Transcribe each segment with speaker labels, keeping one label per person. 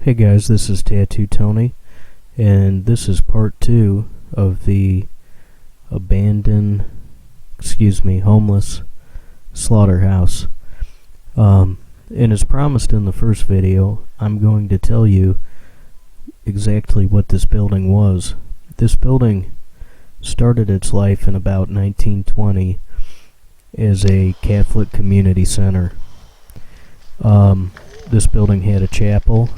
Speaker 1: Hey guys, this is Tattoo Tony, and this is part 2 of the homeless slaughterhouse. And as promised in the first video, I'm going to tell you exactly what this building was. This building started its life in about 1920 as a Catholic community center. This building had a chapel.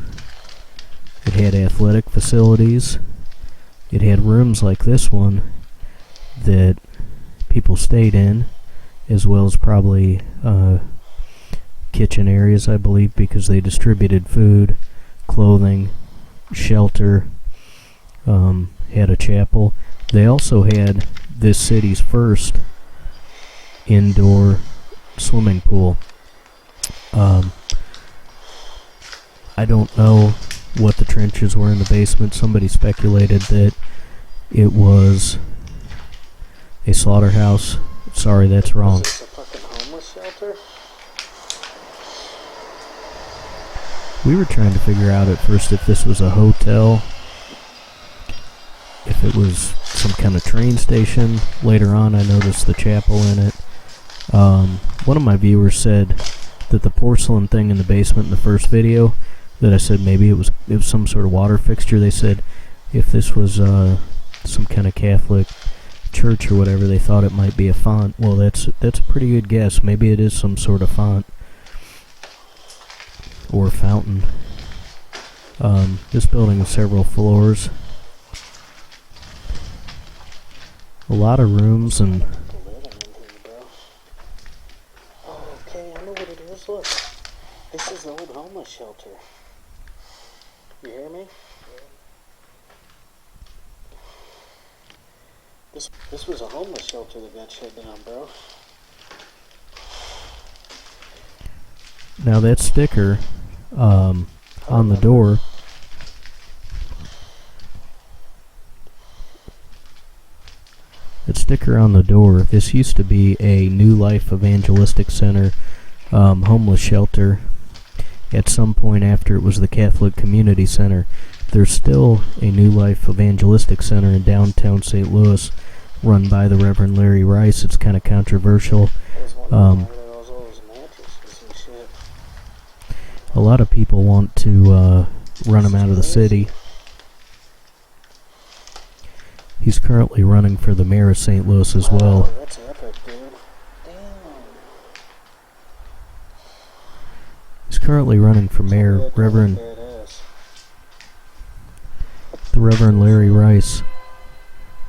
Speaker 1: It had athletic facilities. It had rooms like this one that people stayed in, as well as probably kitchen areas, I believe, because they distributed food, clothing, shelter, had a chapel. They also had this city's first indoor swimming pool. I don't know what the trenches were in the basement. Somebody speculated that it was a slaughterhouse. Sorry, that's wrong.
Speaker 2: Is this a fucking homeless shelter?
Speaker 1: We were trying to figure out at first if this was a hotel, if it was some kind of train station. Later on I noticed the chapel in it. One of my viewers said that the porcelain thing in the basement in the first video, that I said maybe it was some sort of water fixture. They said if this was some kind of Catholic church or whatever, they thought it might be a font. Well, that's a pretty good guess. Maybe it is some sort of font or fountain. This building has several floors, a lot of rooms, and
Speaker 2: okay, I know what it is. Look, this is the old homeless shelter. You hear me? This was a homeless shelter that got shut down, bro.
Speaker 1: now that sticker on the door, this used to be a New Life Evangelistic Center homeless shelter. At some point after it was the Catholic Community Center. There's still a New Life Evangelistic Center in downtown St. Louis run by the Reverend Larry Rice. It's kind of controversial. A lot of people want to run him out of the city. He's currently running for the mayor of St. Louis as well.
Speaker 2: That's epic, dude. Damn.
Speaker 1: He's currently running for mayor, the Reverend Larry Rice.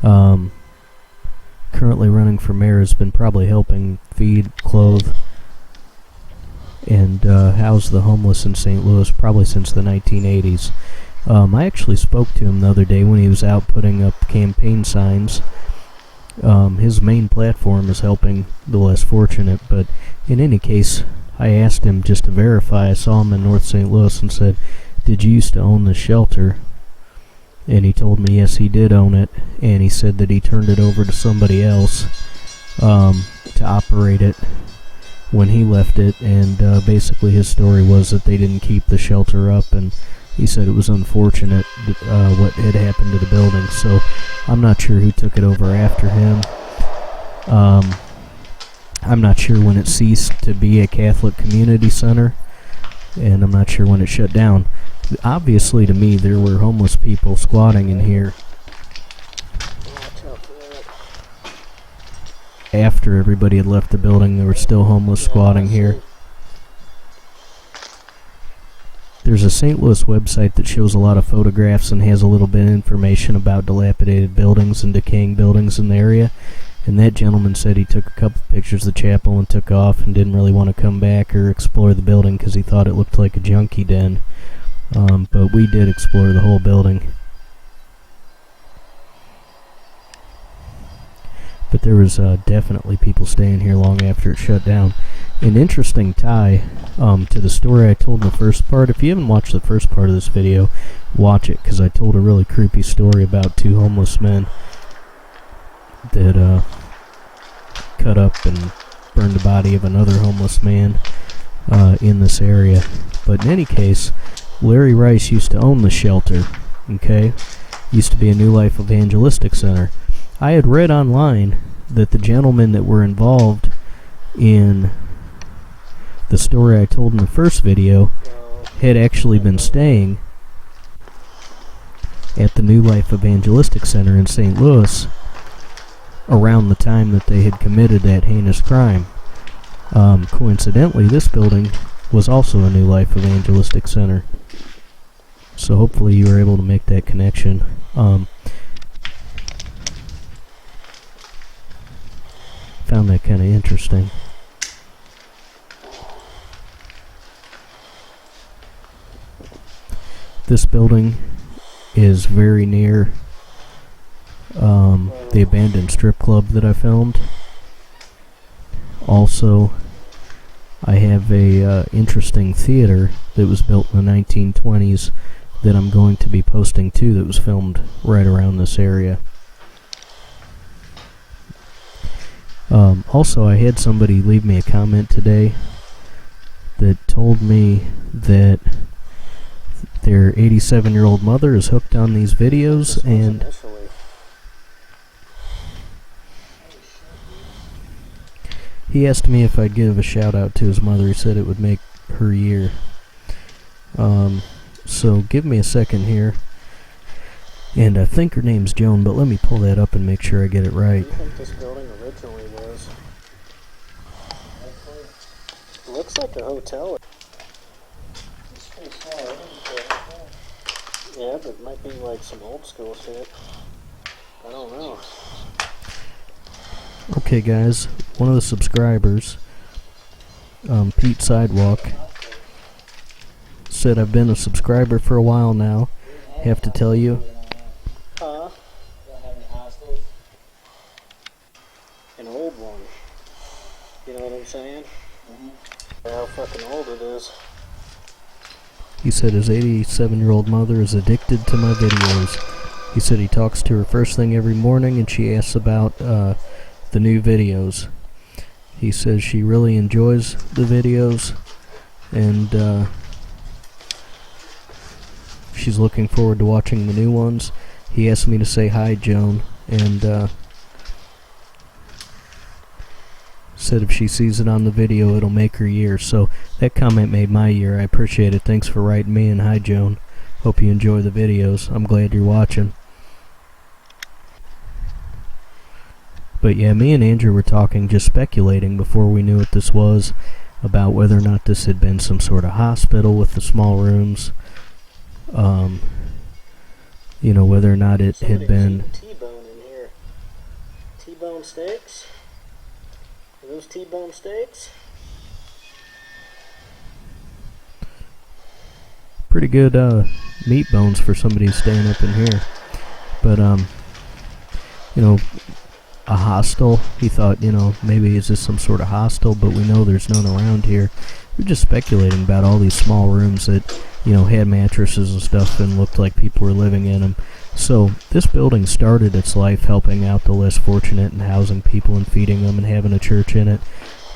Speaker 1: Currently running for mayor, has been probably helping feed, clothe, and house the homeless in St. Louis probably since the 1980s. I actually spoke to him the other day when he was out putting up campaign signs. His main platform is helping the less fortunate, but in any case, I asked him just to verify. I saw him in North St. Louis and said, "Did you used to own this shelter?" And he told me yes, he did own it, and he said that he turned it over to somebody else to operate it when he left it, and basically his story was that they didn't keep the shelter up, and he said it was unfortunate what had happened to the building. So I'm not sure who took it over after him. I'm not sure when it ceased to be a Catholic community center, and I'm not sure when it shut down. Obviously, to me, there were homeless people squatting in here after everybody had left the building. There were still homeless squatting here. There's a St. Louis website that shows a lot of photographs and has a little bit of information about dilapidated buildings and decaying buildings in the area. And that gentleman said he took a couple pictures of the chapel and took off and didn't really want to come back or explore the building because he thought it looked like a junkie den. But we did explore the whole building. But there was definitely people staying here long after it shut down. An interesting tie to the story I told in the first part. If you haven't watched the first part of this video, watch it, because I told a really creepy story about two homeless men that cut up and burned the body of another homeless man in this area. But in any case, Larry Rice used to own the shelter, okay? Used to be a New Life Evangelistic Center. I had read online that the gentlemen that were involved in the story I told in the first video had actually been staying at the New Life Evangelistic Center in St. Louis around the time that they had committed that heinous crime. Coincidentally, this building was also a New Life Evangelistic Center. So hopefully you were able to make that connection. Found that kind of interesting. This building is very near the abandoned strip club that I filmed. Also, I have a interesting theater that was built in the 1920s that I'm going to be posting too, that was filmed right around this area. Also, I had somebody leave me a comment today that told me that their 87-year-old mother is hooked on these videos, and he asked me if I'd give a shout out to his mother. He said it would make her year. So give me a second here. And I think her name's Joan, but let me pull that up and make sure I get it right.
Speaker 2: What do you think this building originally was? It looks like a hotel. It's pretty small, isn't it? Yeah, but it might be like some old school shit. I don't know.
Speaker 1: Okay, guys, one of the subscribers, Pete Sidewalk, said I've been a subscriber for a while now. Have to tell you,
Speaker 2: an old one. You know what I'm saying? How fucking old it is.
Speaker 1: he said his 87-year-old mother is addicted to my videos. He said he talks to her first thing every morning and she asks about the new videos. He says she really enjoys the videos and she's looking forward to watching the new ones. He asked me to say hi, Joan, and said if she sees it on the video, it'll make her year. So that comment made my year. I appreciate it. Thanks for writing me, and hi, Joan. Hope you enjoy the videos. I'm glad you're watching. But yeah, me and Andrew were talking, just speculating before we knew what this was, about whether or not this had been some sort of hospital with the small rooms. You know, whether or not it had been...
Speaker 2: T-bone in here. T-bone steaks? Are those T-bone steaks?
Speaker 1: Pretty good meat bones for somebody staying up in here. But, you know, a hostel. He thought, you know, maybe is this some sort of hostel, but we know there's none around here. We're just speculating about all these small rooms that, you know, had mattresses and stuff and looked like people were living in them. So this building started its life helping out the less fortunate and housing people and feeding them and having a church in it.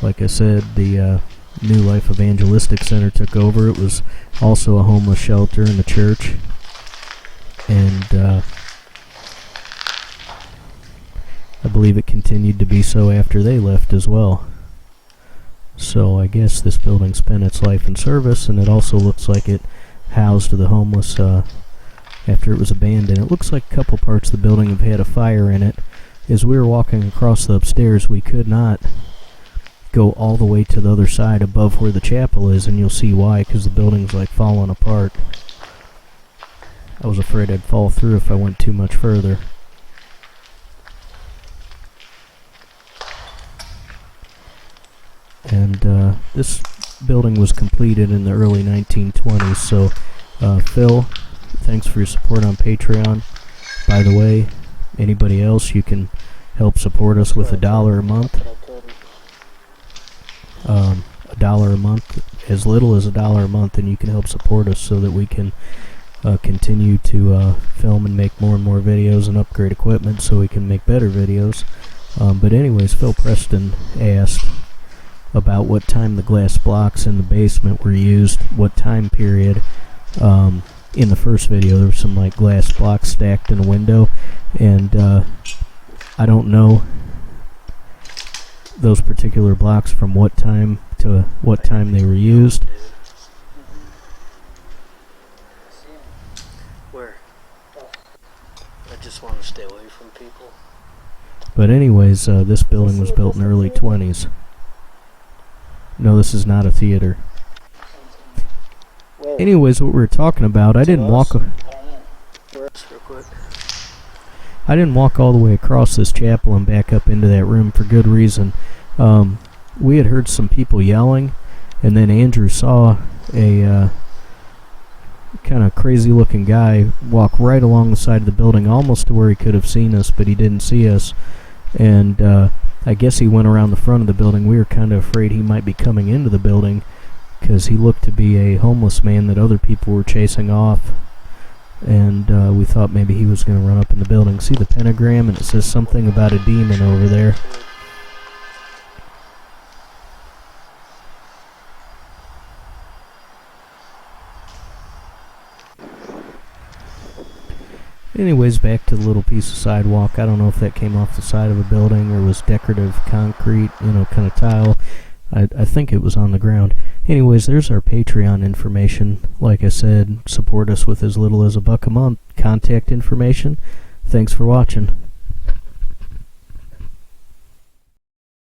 Speaker 1: Like I said, the New Life Evangelistic Center took over. It was also a homeless shelter and a church. And I believe it continued to be so after they left as well. So I guess this building spent its life in service, and it also looks like it housed the homeless after it was abandoned. It looks like a couple parts of the building have had a fire in it. As we were walking across the upstairs, we could not go all the way to the other side above where the chapel is, and you'll see why, because the building's like falling apart. I was afraid I'd fall through if I went too much further. And this building was completed in the early 1920s. So, Phil, thanks for your support on Patreon. By the way, anybody else, you can help support us with $1 a month. $1 a month, as little as $1 a month, and you can help support us so that we can continue to film and make more and more videos and upgrade equipment so we can make better videos. But anyways, Phil Preston asked about what time the glass blocks in the basement were used, what time period, In the first video, there was some like glass blocks stacked in a window, and I don't know those particular blocks from what time to what time they were used.
Speaker 2: Where? I just want to stay away from people.
Speaker 1: But anyways, this building was built in the early 20s. No, this is not a theater.
Speaker 2: Where?
Speaker 1: Anyways, what we were talking about, I didn't walk
Speaker 2: Where? Real quick.
Speaker 1: I didn't walk all the way across this chapel and back up into that room for good reason. We had heard some people yelling, and then Andrew saw a kind of crazy looking guy walk right along the side of the building, almost to where he could have seen us, but he didn't see us. And I guess he went around the front of the building. We were kind of afraid he might be coming into the building, because he looked to be a homeless man that other people were chasing off. And we thought maybe he was going to run up in the building. See the pentagram, and it says something about a demon over there. Anyways, back to the little piece of sidewalk. I don't know if that came off the side of a building or was decorative concrete, kind of tile. I think it was on the ground. Anyways, there's our Patreon information. Like I said, support us with as little as $1 a month. Contact information. Thanks for watching.